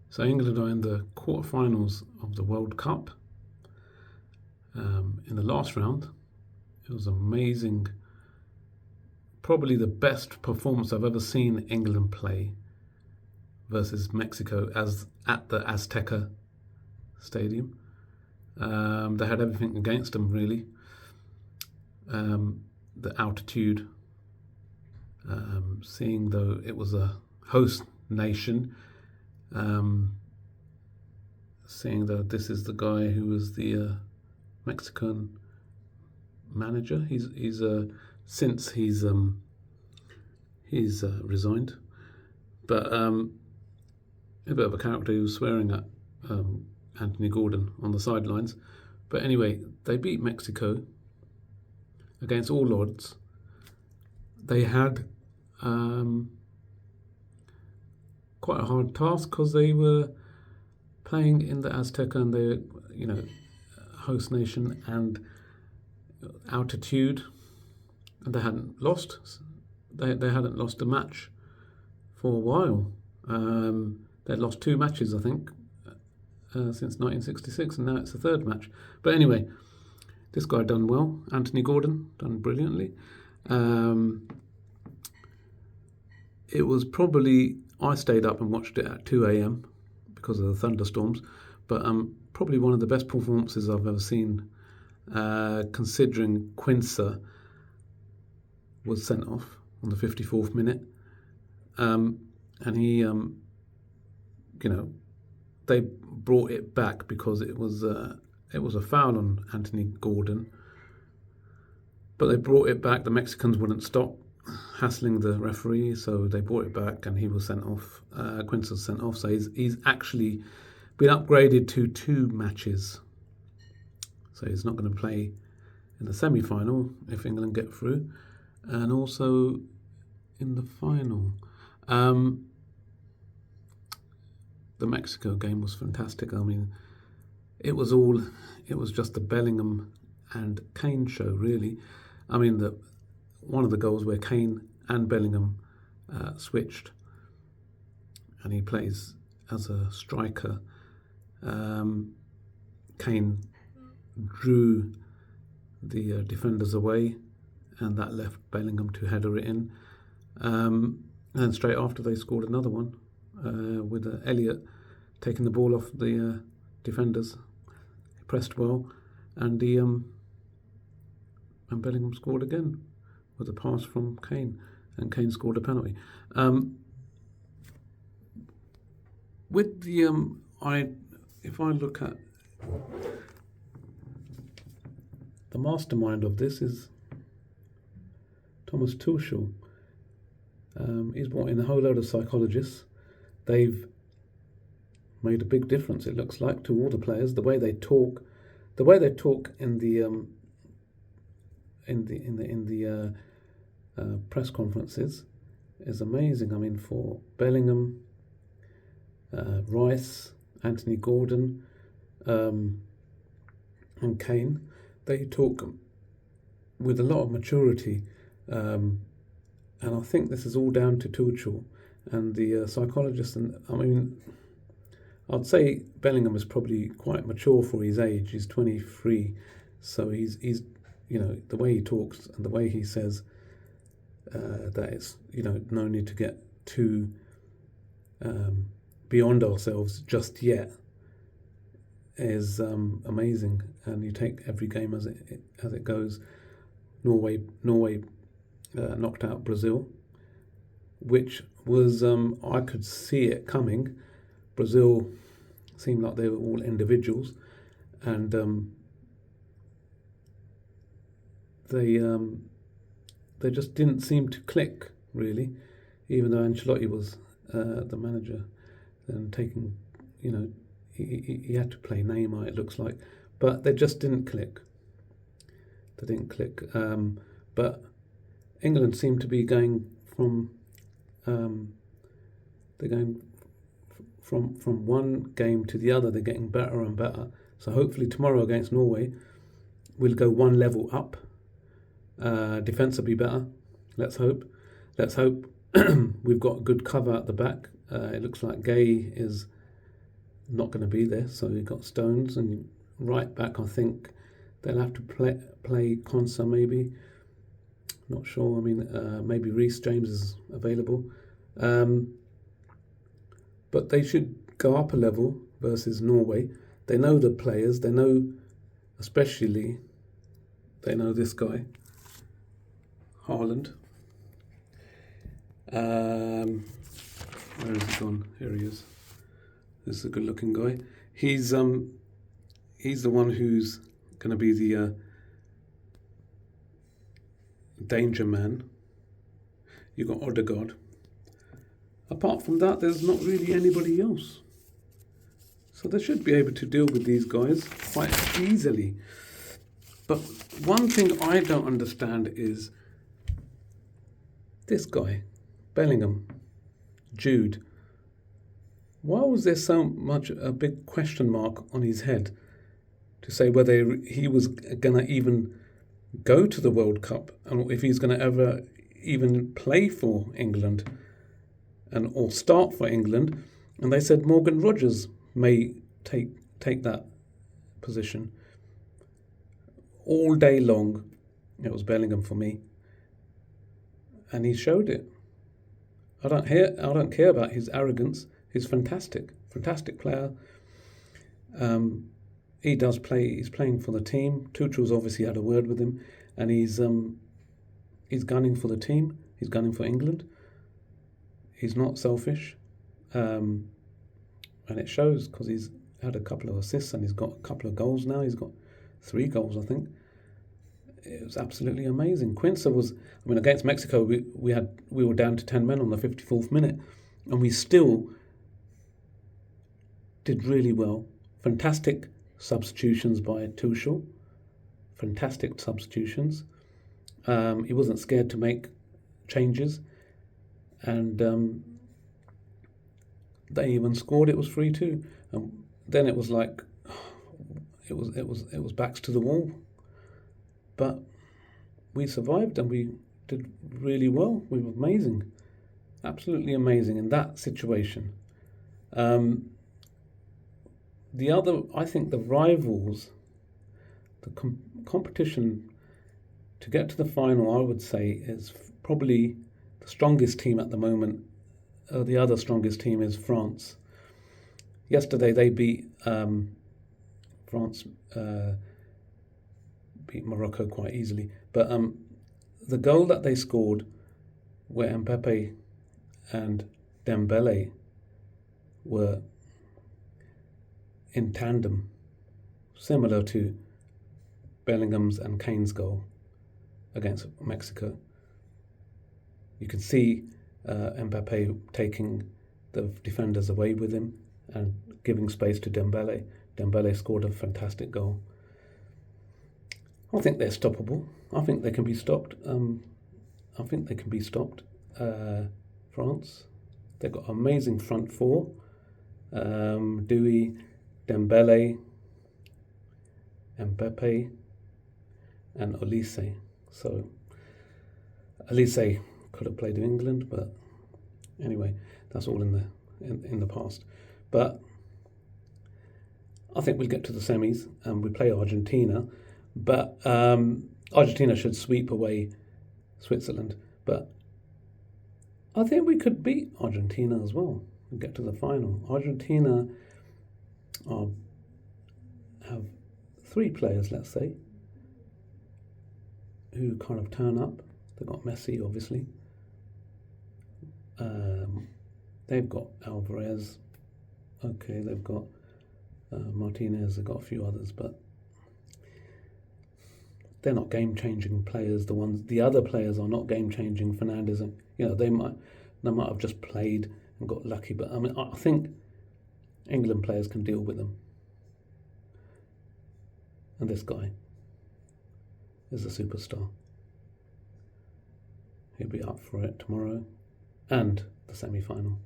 So England are in the quarterfinals of the World Cup. In the last round, it was amazing. Probably the best performance I've ever seen England play versus Mexico as at the Azteca Stadium. They had everything against them, really. The altitude, seeing though it was a host nation, seeing that this is the guy who was the Mexican manager. He's since he's resigned, but a bit of a character. He was swearing at Anthony Gordon on the sidelines. But anyway, they beat Mexico against all odds. They had quite a hard task because they were playing in the Azteca and they, host nation and altitude, and they hadn't lost. They hadn't lost a match for a while. They'd lost 2 matches, I think, since 1966, and now it's the 3rd match. But anyway, this guy done well. Anthony Gordon done brilliantly. It was probably, I stayed up and watched it at 2 a.m. because of the thunderstorms, but probably one of the best performances I've ever seen, considering Quincer was sent off on the 54th minute, and he, they brought it back because it was a foul on Anthony Gordon, but they brought it back. The Mexicans wouldn't stop hassling the referee, so they brought it back, and he was sent off. Quince was sent off, so he's actually been upgraded to 2 matches. So he's not going to play in the semi-final if England get through, and also in the final. The Mexico game was fantastic. I mean, it was just the Bellingham and Kane show, really. I mean, one of the goals where Kane and Bellingham switched, and he plays as a striker. Kane drew the defenders away, and that left Bellingham to header it in. And then straight after, they scored another one with Elliott taking the ball off the defenders. He pressed well, and and Bellingham scored again with a pass from Kane, and Kane scored a penalty. With the if I look at the mastermind of this is Thomas Tuchel. He's brought in a whole load of psychologists. They've made a big difference, it looks like, to all the players. The way they talk in the press conferences is amazing. I mean, for Bellingham, Rice, Anthony Gordon, and Kane, they talk with a lot of maturity, and I think this is all down to Tuchel and the psychologists. And I mean, I'd say Bellingham is probably quite mature for his age. He's 23, so he's the way he talks and the way he says that it's no need to get too beyond ourselves just yet is amazing. And you take every game as it goes. Norway knocked out Brazil, which was I could see it coming. Brazil seemed like they were all individuals, and they just didn't seem to click, really, even though Ancelotti was the manager and taking, he had to play Neymar, it looks like, but they just didn't click. They didn't click. But England seemed to be going from from one game to the other. They're getting better and better. So hopefully tomorrow against Norway, we'll go one level up. Defence will be better. Let's hope. We've got good cover at the back. It looks like Gay is not going to be there, so you've got Stones, and right back I think they'll have to play Konsa maybe. Not sure. I mean, maybe Reece James is available. But they should go up a level versus Norway. They know the players. They know, especially, they know this guy, Haaland. Where has he gone? Here he is. This is a good-looking guy. He's the one who's going to be the danger man. You've got Odegaard. Apart from that, there's not really anybody else. So they should be able to deal with these guys quite easily. But one thing I don't understand is this guy, Bellingham, Jude. Why was there so much a big question mark on his head to say whether he was going to even go to the World Cup and if he's going to ever even play for England and or start for England? And they said Morgan Rogers may take that position. All day long, it was Bellingham for me, and he showed it. I don't care about his arrogance. He's fantastic player. He does play. He's playing for the team. Tuchel's obviously had a word with him, and he's gunning for the team. He's gunning for England. He's not selfish, and it shows because he's had a couple of assists and he's got a couple of goals now. He's got 3 goals, I think. It was absolutely amazing. Quincy was, I mean, against Mexico, we were down to 10 men on the 54th minute, and we still did really well. Fantastic substitutions by Tuchel. Fantastic substitutions. He wasn't scared to make changes, and they even scored. It was 3-2, and then it was like it was backs to the wall. But we survived and we did really well. We were amazing, absolutely amazing in that situation. The other, I think, the rivals, the competition to get to the final, I would say, is probably the strongest team at the moment. The other strongest team is France. Yesterday they beat France. Beat Morocco quite easily, but the goal that they scored, where Mbappe and Dembele were in tandem, similar to Bellingham's and Kane's goal against Mexico. You can see Mbappe taking the defenders away with him and giving space to Dembele. Dembele scored a fantastic goal. I think they're stoppable. I think they can be stopped. France. They've got amazing front four. Dewey, Dembele, Mbappe, and Olise. So Olise could have played in England, but anyway, that's all in the past. But I think we'll get to the semis and we play Argentina. But Argentina should sweep away Switzerland. But I think we could beat Argentina as well and get to the final. Argentina have 3 players, let's say, who kind of turn up. They've got Messi, obviously. They've got Alvarez. Okay, they've got Martinez. They've got a few others, but they're not game-changing players. The other players are not game-changing. Fernandes, and they might have just played and got lucky. But I mean, I think England players can deal with them. And this guy is a superstar. He'll be up for it tomorrow and the semi-final.